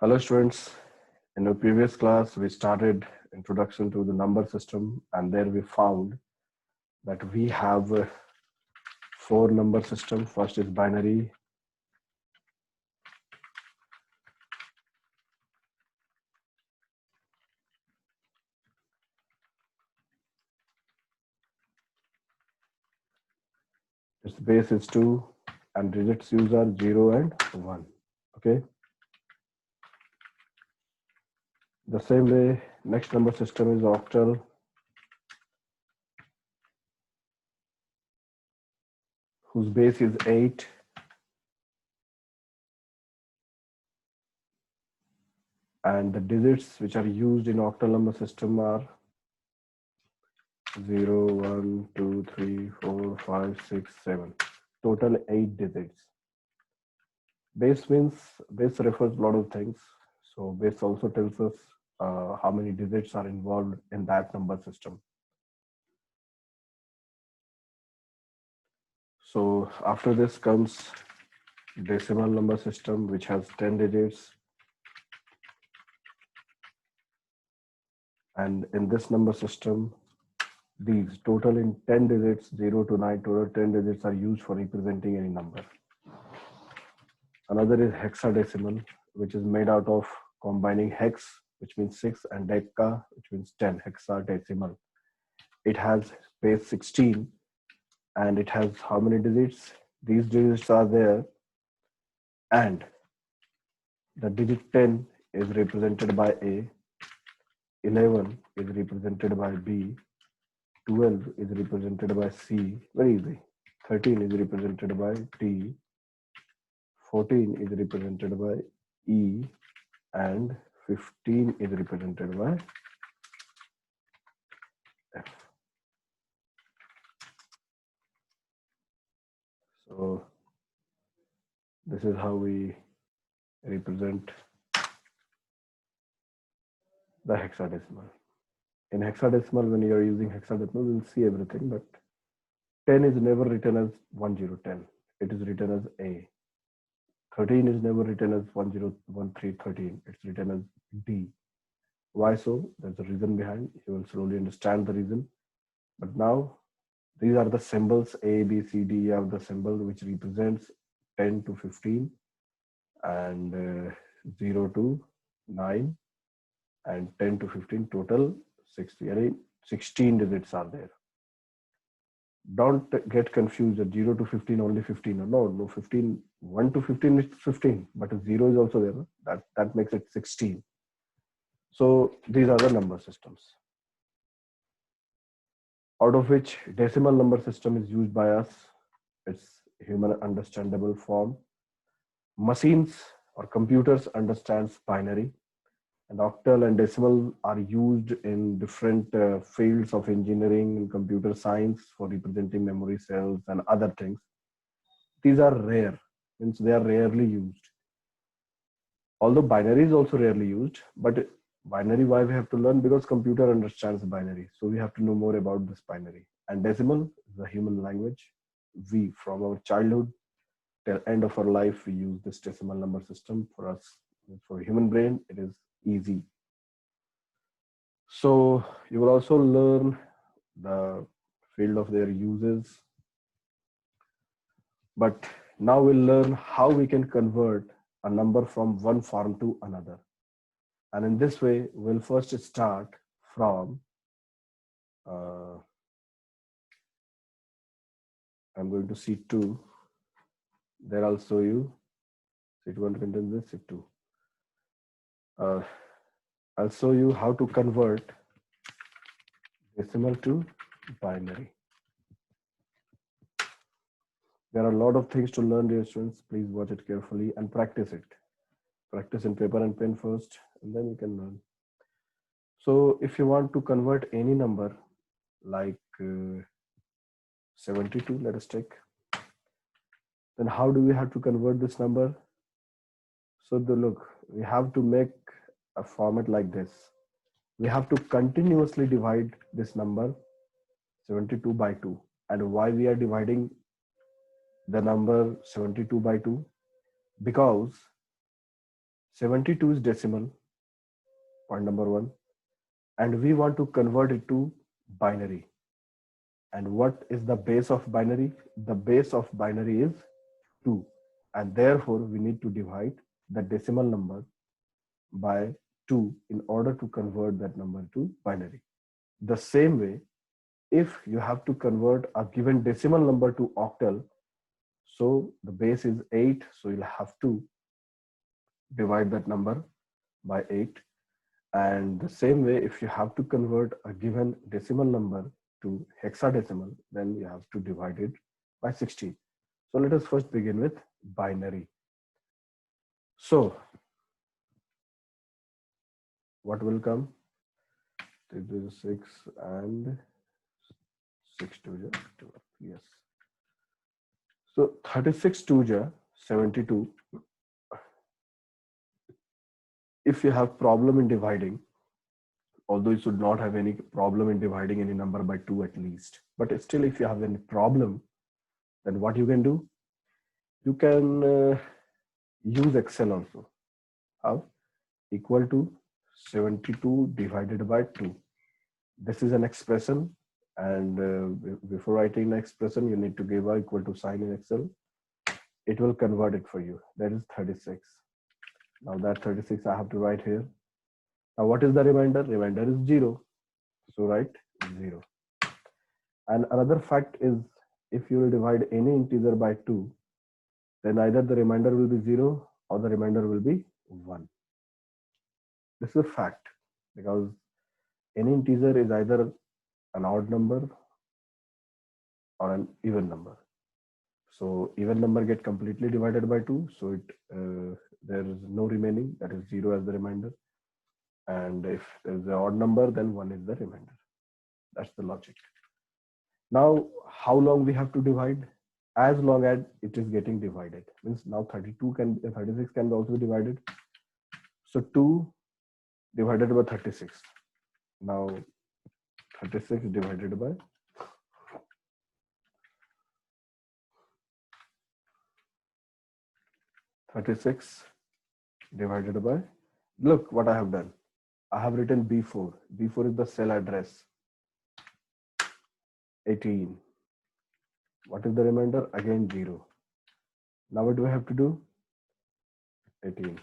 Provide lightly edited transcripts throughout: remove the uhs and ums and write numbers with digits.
Hello students, in our previous class we started introduction to the number system, and there we found that we have four number system. First is binary, its base is 2 and digits used are 0 and 1. Okay, the same way next number system is octal, whose base is 8 and the digits which are used in octal number system are 0, 1, 2, 3, 4, 5, 6, 7. Total 8 digits. Base means base refers a lot of things. So base also tells us how many digits are involved in that number system. So after this comes decimal number system, which has 10 digits. And in this number system, these total in 10 digits, 0 to 9, total 10 digits are used for representing any number. Another is hexadecimal, which is made out of combining hex, which means 6, and deca, which means 10, hexadecimal. It has base 16 and it has how many digits? These digits are there, and the digit 10 is represented by A, 11 is represented by B, 12 is represented by C, very easy, 13 is represented by D, 14 is represented by E, and 15 is represented by F. So this is how we represent the hexadecimal. In hexadecimal, when you are using hexadecimal, we'll see everything, but 10 is never written as 1010. It is written as A. 13 is never written as 101313. It's written as D. Why so? There's a reason behind. You will slowly understand the reason. But now, these are the symbols A, B, C, D. You have the symbol which represents 10 to 15 and 0 to 9 and 10 to 15, total 60. 16 digits are there. Don't get confused that 0 to 15 only 15. No, 15, 1 to 15 is 15, but a 0 is also there. That makes it 16. So these are the number systems, out of which decimal number system is used by us. It's human understandable form. Machines or computers understands binary, and octal and decimal are used in different fields of engineering and computer science for representing memory cells and other things. These are rare, means they are rarely used. Although binary is also rarely used, but binary, why we have to learn? Because computer understands binary. So we have to know more about this binary. And decimal is a human language. We, from our childhood till end of our life, we use this decimal number system. For us, for human brain, it is easy. So you will also learn the field of their uses. But now we'll learn how we can convert a number from one form to another. And in this way, we'll first start from, I'm going to C2. There I'll show you. C1 contains this, C2. I'll show you how to convert decimal to binary. There are a lot of things to learn, dear students. Please watch it carefully and practice it. Practice in paper and pen first, and then you can learn. So if you want to convert any number like 72, let us take, then how do we have to convert this number? So look, we have to make a format like this. We have to continuously divide this number 72 by 2. And why we are dividing the number 72 by 2? Because 72 is decimal, point number one, and we want to convert it to binary. And what is the base of binary? The base of binary is 2, and therefore we need to divide the decimal number by 2 in order to convert that number to binary. The same way, if you have to convert a given decimal number to octal, so the base is 8, so you'll have to divide that number by 8. And the same way, if you have to convert a given decimal number to hexadecimal, then you have to divide it by 16. So let us first begin with binary. So what will come? 6 and 6 2 12. Yes. So 36 2 72. If you have problem in dividing, although you should not have any problem in dividing any number by 2 at least, but still if you have any problem, then what you can do? You can use Excel also. How? Equal to 72 divided by 2. This is an expression, and before writing the expression, you need to give a equal to sign in Excel. It will convert it for you. That is 36. Now that 36 I have to write here. Now what is the remainder? Remainder is 0. So write 0. And another fact is, if you will divide any integer by 2, then either the remainder will be 0 or the remainder will be 1. This is a fact, because any integer is either an odd number or an even number. So even number get completely divided by 2, so there is no remaining, that is 0 as the remainder. And if there is an odd number, then 1 is the remainder. That's the logic. Now, how long we have to divide? As long as it is getting divided. Means now 36 can also be divided. So 2 divided by 36. Now 36 divided by 36 divided by, look what I have done. I have written B4. B4 is the cell address. 18. What is the remainder? Again 0. Now what do we have to do? 18.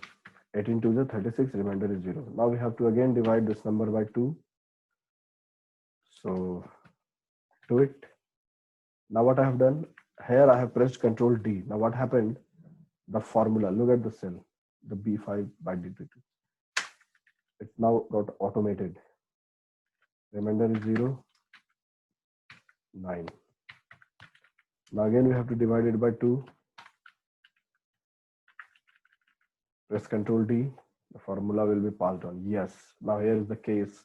18 to the 36, remainder is 0. Now we have to again divide this number by 2. So do it. Now what I have done? Here I have pressed Ctrl D. Now what happened? The formula, look at the cell, the B5 by D2. It now got automated. Remainder is 0, 9. Now again we have to divide it by 2. Press Ctrl D. The formula will be passed on. Yes. Now here is the case.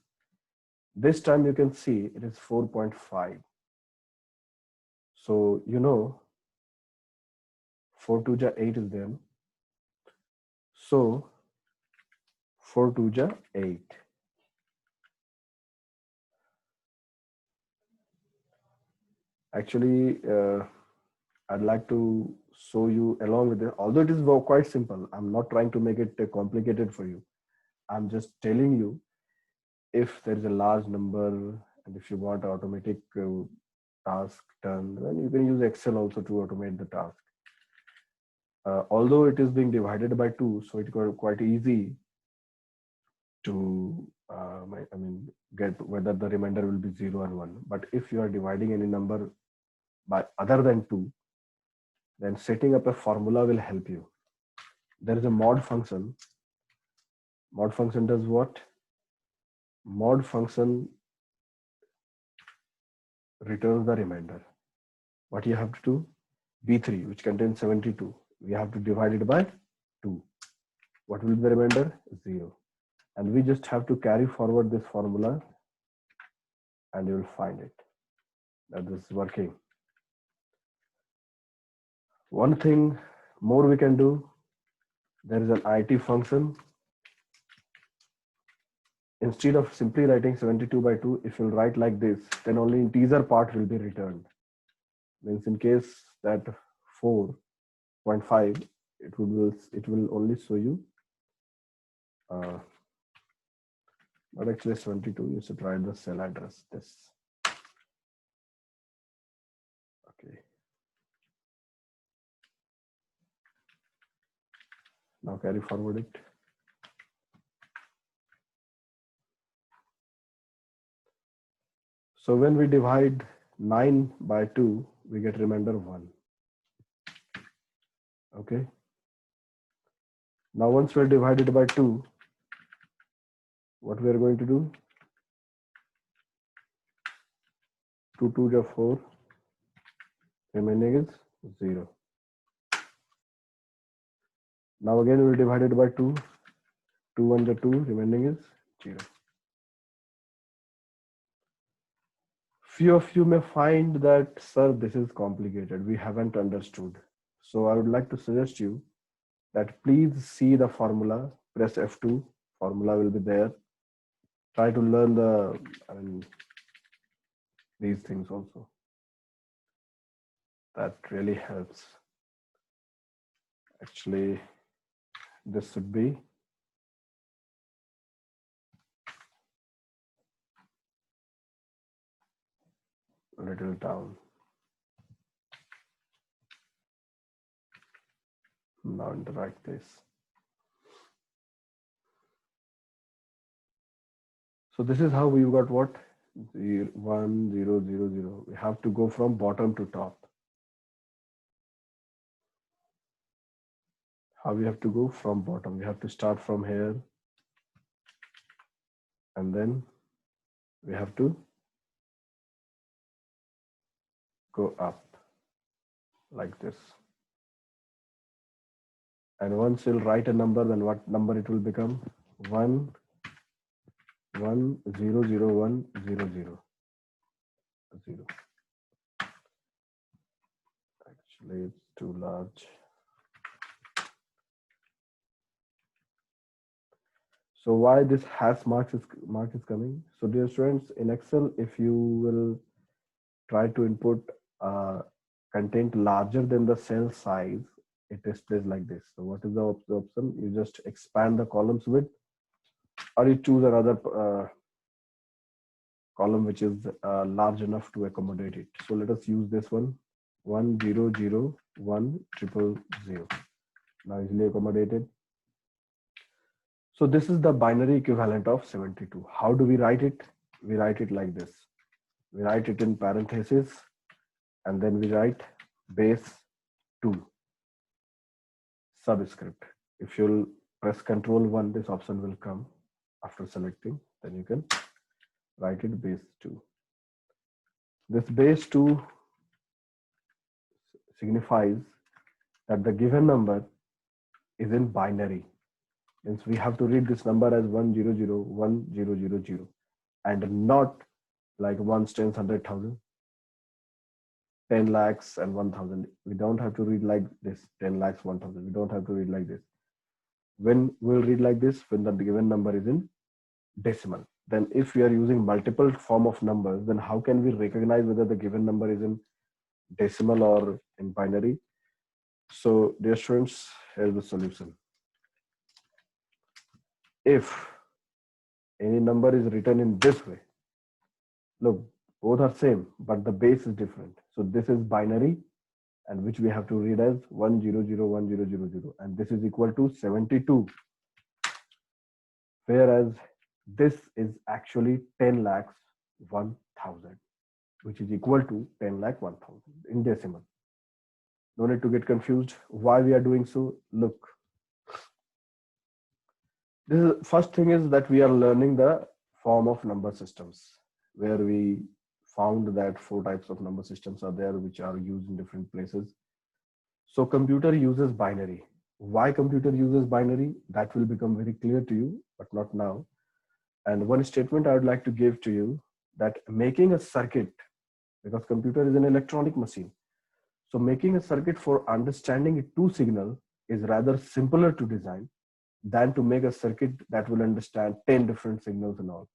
This time you can see it is 4.5. So you know 4 2 ja 8 is there. So 4 2 ja 8. Actually, I'd like to show you along with it. Although it is quite simple, I'm not trying to make it complicated for you. I'm just telling you, if there is a large number and if you want automatic task done, then you can use Excel also to automate the task. Although it is being divided by 2, so it's quite easy to get whether the remainder will be 0 and 1. But if you are dividing any number by other than 2, then setting up a formula will help you. There is a mod function. Mod function does what? Mod function returns the remainder. What you have to do? B3, which contains 72. We have to divide it by 2. What will be the remainder? 0. And we just have to carry forward this formula and you will find it that this is working. One thing more we can do, there is an IT function. Instead of simply writing 72 by 2, if you'll write like this, then only integer part will be returned. Means in case that 4.5, it will only show you But actually 72, you should write the cell address, this. Okay. Now carry forward it. So when we divide 9 by 2, we get remainder 1. Okay. Now once we're divided by 2, what we are going to do? 2 2 are 4. Remaining is 0. Now again we divide it by 2. 2 1 are 2. Remaining is 0. Few of you may find that, sir, this is complicated. We haven't understood. So I would like to suggest you that please see the formula. Press F2. Formula will be there. Try to learn these things also. That really helps. Actually, this should be a little down. Now in the right place. So this is how we got what? 0 1 0 0 0. We have to go from bottom to top. How we have to go from bottom? We have to start from here, and then we have to go up like this. And once you'll write a number, then what number it will become? 1 1 0 0 1 0 0 0. Actually, it's too large. So why this hash mark is coming? So dear students, in Excel, if you will try to input content larger than the cell size, it displays like this. So what is the option? You just expand the columns width, or you choose another column which is large enough to accommodate it. So let us use this one, 1 0 0 1 0 0. Now easily accommodated. So this is the binary equivalent of 72. How do we write it? We write it like this. We write it in parentheses, and then we write base 2 subscript. If you'll press Control+1, this option will come after selecting. Then you can write it base 2. This base 2 signifies that the given number is in binary. Means we have to read this number as 1 0 0 1 0 0 0, and not like ones, tens, 100,000, 10 lakhs and 1,000. We don't have to read like this, 10 lakhs, 1,000. We don't have to read like this. When we'll read like this, when the given number is in decimal. Then if we are using multiple form of numbers, then how can we recognize whether the given number is in decimal or in binary? So dear students, here's the solution. If any number is written in this way, look, both are same, but the base is different. So this is binary, and which we have to read as 1 0 0 1 0 0 0, and this is equal to 72. Whereas this is actually 10 lakhs 1,000, which is equal to 10 lakh 1,000 in decimal. No need to get confused. Why we are doing so? Look, this is first thing is that we are learning the form of number systems, where we found that 4 types of number systems are there which are used in different places. So computer uses binary. Why computer uses binary? That will become very clear to you, but not now. And one statement I would like to give to you, that making a circuit, because computer is an electronic machine, so making a circuit for understanding a 2 signal is rather simpler to design than to make a circuit that will understand 10 different signals and all.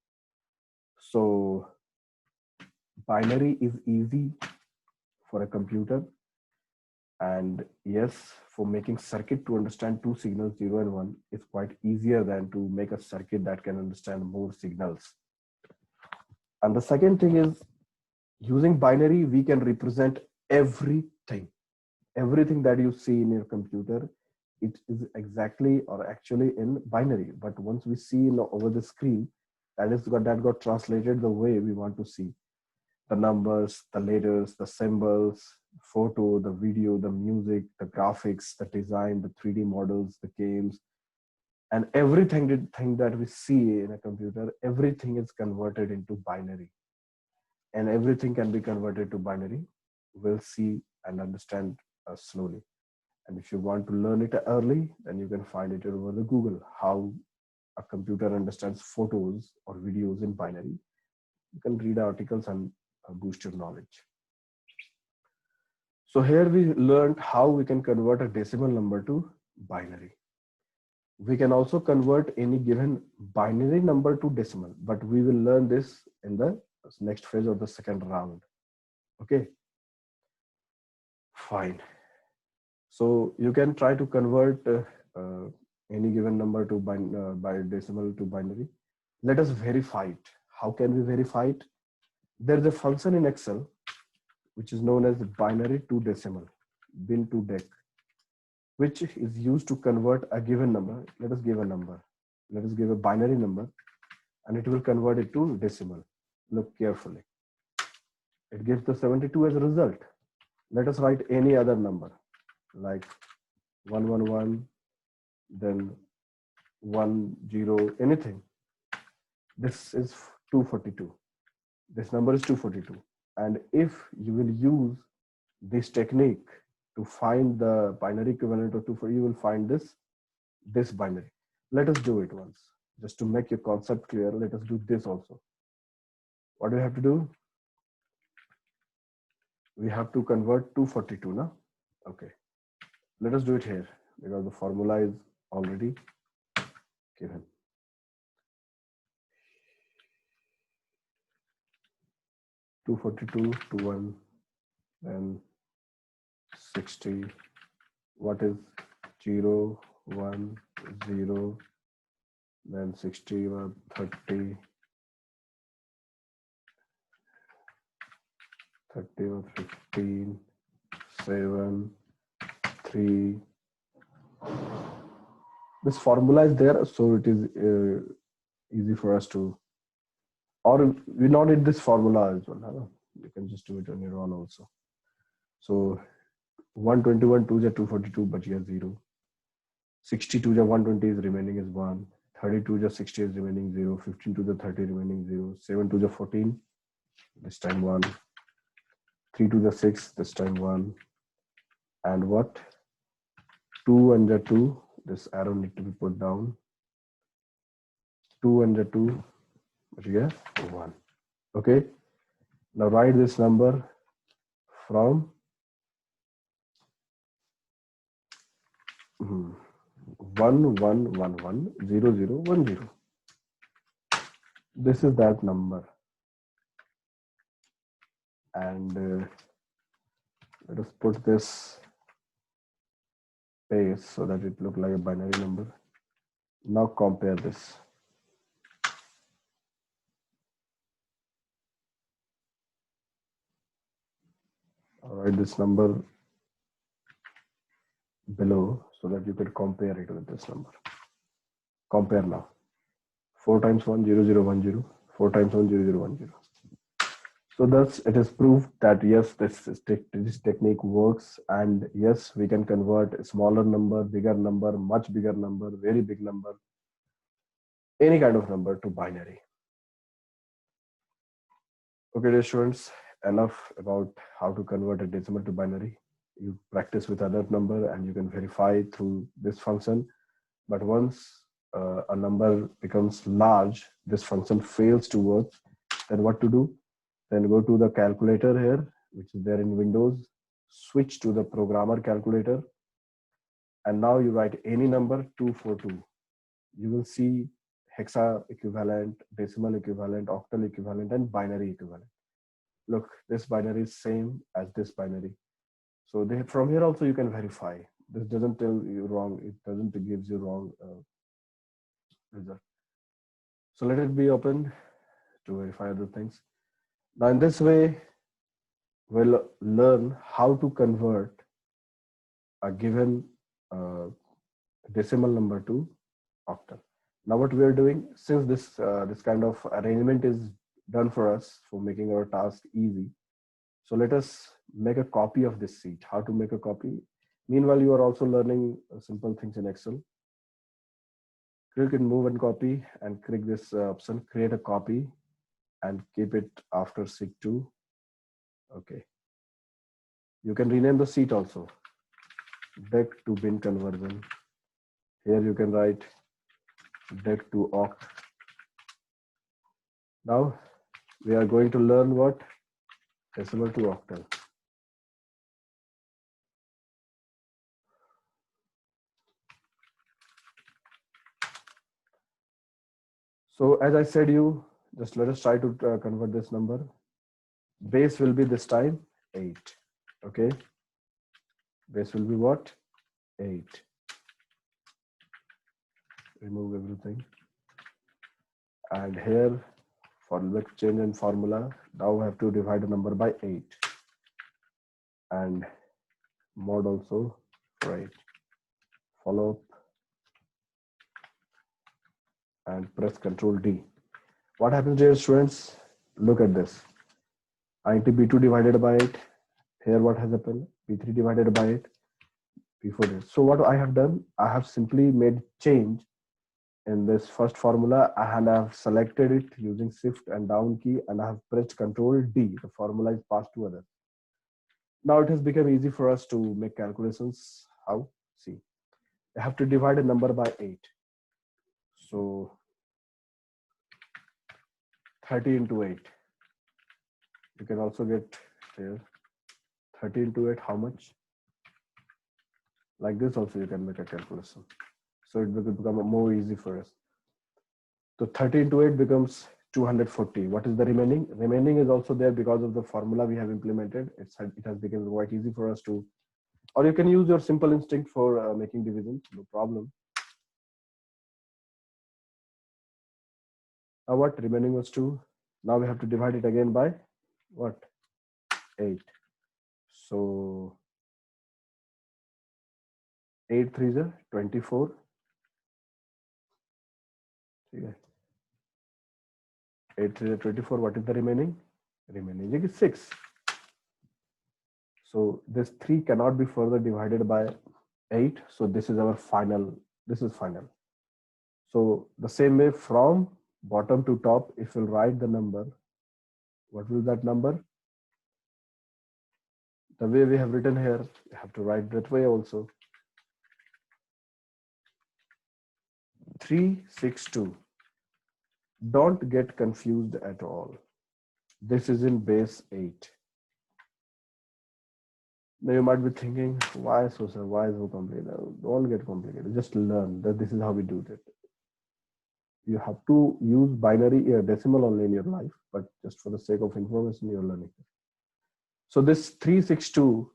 So binary is easy for a computer. And yes, for making circuit to understand two signals 0 and 1 is quite easier than to make a circuit that can understand more signals. And the second thing is, using binary we can represent everything. Everything that you see in your computer, it is exactly or actually in binary. But once we see over the screen, that got translated the way we want to see. The numbers, the letters, the symbols, photo, the video, the music, the graphics, the design, the 3D models, the games, and everything that we see in a computer, everything is converted into binary. And everything can be converted to binary. We'll see and understand slowly. And if you want to learn it early, then you can find it over the Google, how a computer understands photos or videos in binary. You can read articles and boost your knowledge. So here we learned how we can convert a decimal number to binary. We can also convert any given binary number to decimal, but we will learn this in the next phase of the second round. Okay, fine. So you can try to convert any given number to by decimal to binary. Let us verify it. How can we verify it? There's a function in Excel which is known as binary to decimal, bin to dec, which is used to convert a given number. Let us give a number. Let us give a binary number, and it will convert it to decimal. Look carefully. It gives the 72 as a result. Let us write any other number like 111, then 10, anything. This is 242. This number is 242. And if you will use this technique to find the binary equivalent of 242, you will find this binary. Let us do it once. Just to make your concept clear, let us do this also. What do we have to do? We have to convert 242 now. Okay. Let us do it here because the formula is already given. Two 42 to 1, then 60. What is 0, 1, 0, then 60, 30, 30, 15, 7, 3. This formula is there, so it is easy for us to, or we not need this formula as well. Huh? You can just do it on your own also. So 121 2 is 242, but here 0. 62 is 120 is remaining is 1. 32 is 60 is remaining 0. 15 to the 30 remaining 0. 7 to the 14, this time 1. 3 to the 6, this time 1. And what? 2 and the 2, this arrow need to be put down. 2 and the 2, but here 1. Okay. Now write this number from 11110010. This is that number. And let us put this space so that it look like a binary number. Now compare this. I'll write this number below so that you can compare it with this number. Compare now. 4 times 1, 0, 0, 1, 0. 4 times 1, 0, 0, 1, 0. So thus it is proved that yes, this technique works, and yes, we can convert a smaller number, bigger number, much bigger number, very big number, any kind of number to binary. Okay, dear students, enough about how to convert a decimal to binary. You practice with other number and you can verify through this function. But once a number becomes large, this function fails to work, then what to do? Then go to the calculator here, which is there in Windows, switch to the programmer calculator. And now you write any number 242. You will see hexa equivalent, decimal equivalent, octal equivalent, and binary equivalent. Look, this binary is same as this binary. So they, from here also you can verify. This doesn't tell you wrong. It doesn't gives you wrong result. So let it be open to verify other things. Now in this way, we'll learn how to convert a given decimal number to octal. Now what we are doing, since this kind of arrangement is done for us for making our task easy, so let us make a copy of this sheet. How to make a copy? Meanwhile, you are also learning simple things in Excel. Click in Move and Copy and click this option, Create a Copy, and keep it after sheet 2. Okay. You can rename the sheet also. Dec to bin conversion. Here you can write dec to oct. Now we are going to learn what? Decimal to octal. So as I said you, just let us try to convert this number. Base will be this time 8. Okay. Base will be what? 8. Remove everything. And here, for let's change in formula. Now we have to divide the number by 8. And mod also for 8. Follow up and press Ctrl D. What happens here, students? Look at this. int b2 divided by 8. Here what has happened? b3 divided by 8. Before this. So what I have done, I have simply made change in this first formula and I have selected it using shift and down key and I have pressed Ctrl D. The formula is passed to other. Now it has become easy for us to make calculations. How? See, I have to divide a number by 8. So 30 into 8. You can also get here 30 into 8, how much? Like this also you can make a calculation. So it will become more easy for us. So 30 into 8 becomes 240. What is the remaining? Remaining is also there because of the formula we have implemented. It has become quite easy for us to, or you can use your simple instinct for making divisions, no problem. Now what? Remaining was 2. Now we have to divide it again by what? 8. So 8 3s are 24. Yeah. 8 3s are 24. What is the remaining? Remaining is 6. So this 3 cannot be further divided by 8. So this is our final. This is final. So the same way from bottom to top, if we'll write the number, what will that number? The way we have written here, you have to write that way also. 362. Don't get confused at all. This is in base 8. Now you might be thinking, why so, sir? Why so complicated? Don't get complicated. Just learn that this is how we do it. You have to use binary decimal only in your life, but just for the sake of information, you're learning. So this 362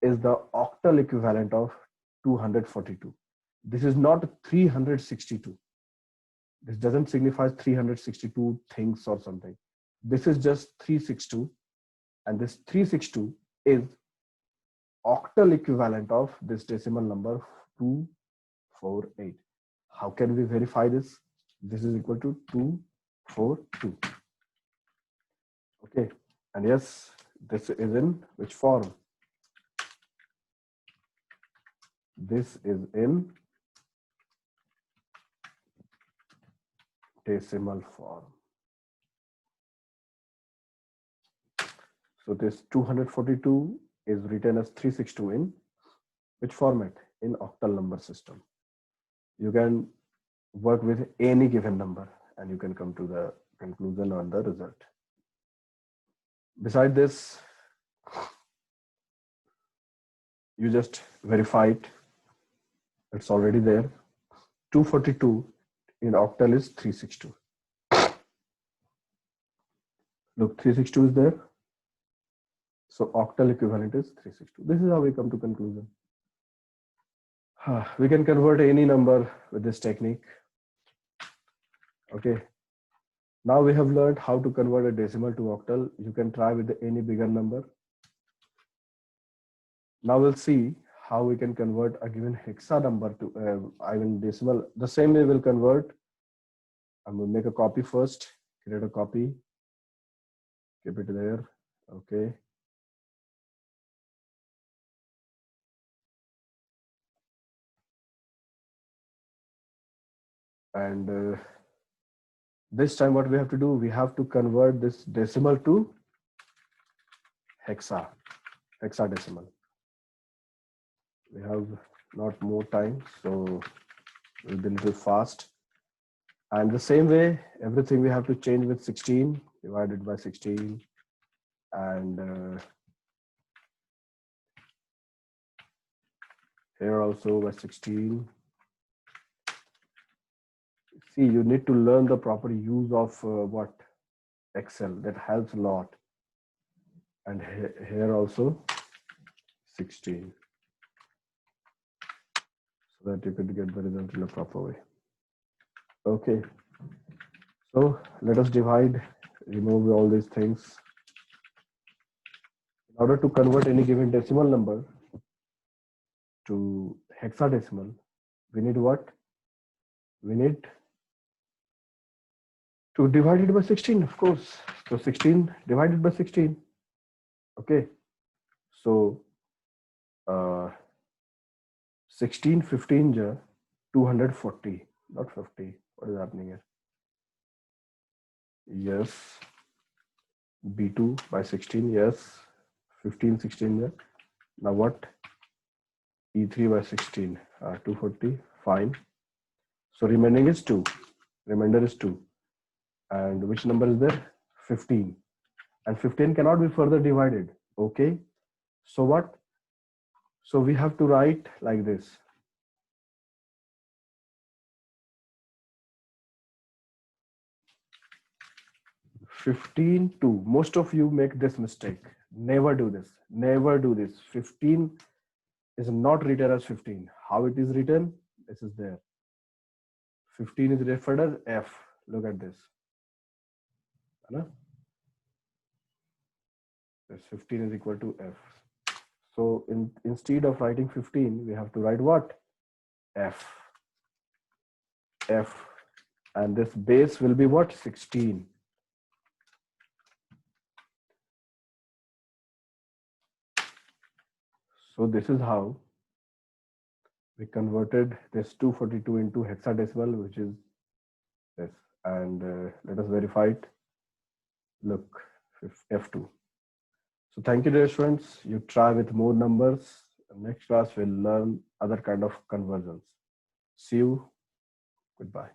is the octal equivalent of 242. This is not 362. This doesn't signify 362 things or something. This is just 362, and this 362 is octal equivalent of this decimal number 248. How can we verify this? This is equal to 242. Okay, and yes, this is in which form? This is in decimal form. So this 242 is written as 362 in which format? In octal number system. You can work with any given number and you can come to the conclusion on the result. Beside this, you just verify it. It's already there. 242 in octal is 362. Look, 362 is there. So octal equivalent is 362. This is how we come to conclusion. We can convert any number with this technique. Okay. Now we have learned how to convert a decimal to octal. You can try with any bigger number. Now we'll see how we can convert a given hexa number to decimal. The same way we'll convert. I'm going to make a copy first. Create a copy. Keep it there. Okay. And this time what we have to do, we have to convert this decimal to hexadecimal. We have not more time, so we'll be a little fast. And the same way, everything we have to change with 16 divided by 16, and here also by 16. See, you need to learn the proper use of what? Excel. That helps a lot. And here also 16, so that you could get the result in a proper way. Okay, so let us divide, remove all these things. In order to convert any given decimal number to hexadecimal, we need what? We need to divide it by 16, of course. So 16 divided by 16. Okay, so 16, 15 ja 240, not 50. What is happening here? Yes, B2 by 16, yes. 15, 16 ja. Now what? E3 by 16, 240, fine. So remaining is 2. Remainder is 2. And which number is there? 15. And 15 cannot be further divided. Okay. So what? So we have to write like this. (15) Most of you make this mistake. Never do this. Never do this. 15 is not written as 15. How it is written? This is there. 15 is referred as F. Look at this. This 15 is equal to F. So instead of writing 15, we have to write what? F. F. And this base will be what? 16. So this is how we converted this 242 into hexadecimal, which is this. And let us verify it. Look, F2. So thank you, dear students. You try with more numbers. Next class, we'll learn other kind of conversions. See you. Goodbye.